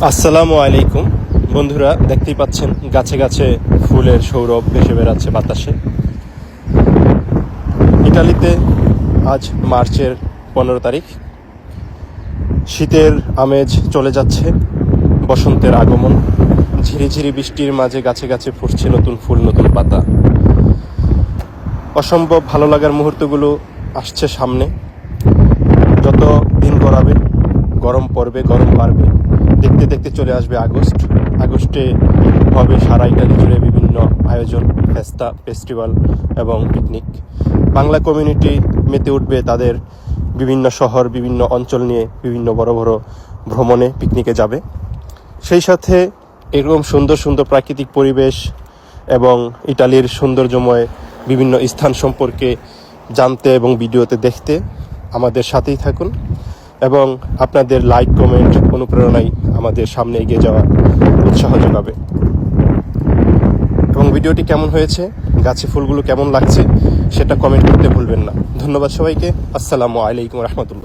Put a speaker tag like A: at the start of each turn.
A: আসসালামু আলাইকুম বন্ধুরা, দেখতেই পাচ্ছেন গাছে গাছে ফুলের সৌরভ ভেসে বেড়াচ্ছে বাতাসে। ইটালিতে আজ মার্চের 15 তারিখ। শীতের আমেজ চলে যাচ্ছে, বসন্তের আগমন। ঝিরিঝিরি বৃষ্টির মাঝে গাছে গাছে ফুটছে নতুন ফুল, নতুন পাতা। অসম্ভব ভালো লাগার মুহূর্তগুলো আসছে সামনে। যত দিন গড়াবে, গরম পড়বে, গরম বাড়বে, দেখতে দেখতে চলে আসবে আগস্টে হবে সারা ইটালি জুড়ে বিভিন্ন আয়োজন, ফেস্তা, ফেস্টিভ্যাল এবং পিকনিক। বাংলা কমিউনিটি মেতে উঠবে তাদের বিভিন্ন শহর, বিভিন্ন অঞ্চল নিয়ে বিভিন্ন বড় বড় ভ্রমণে, পিকনিকে যাবে। সেই সাথে এরকম সুন্দর সুন্দর প্রাকৃতিক পরিবেশ এবং ইটালির সৌন্দর্যময় বিভিন্ন স্থান সম্পর্কে জানতে এবং ভিডিওতে দেখতে আমাদের সাথেই থাকুন, এবং আপনাদের লাইক, কমেন্ট, অনুপ্রেরণায় আমাদের সামনে এগিয়ে যাওয়ার উৎসাহ যোগাবে। এবং ভিডিওটি কেমন হয়েছে, গাছে ফুলগুলো কেমন লাগছে, সেটা কমেন্ট করতে ভুলবেন না। ধন্যবাদ সবাইকে। আসসালামু আলাইকুম রহমতুল্লাহ।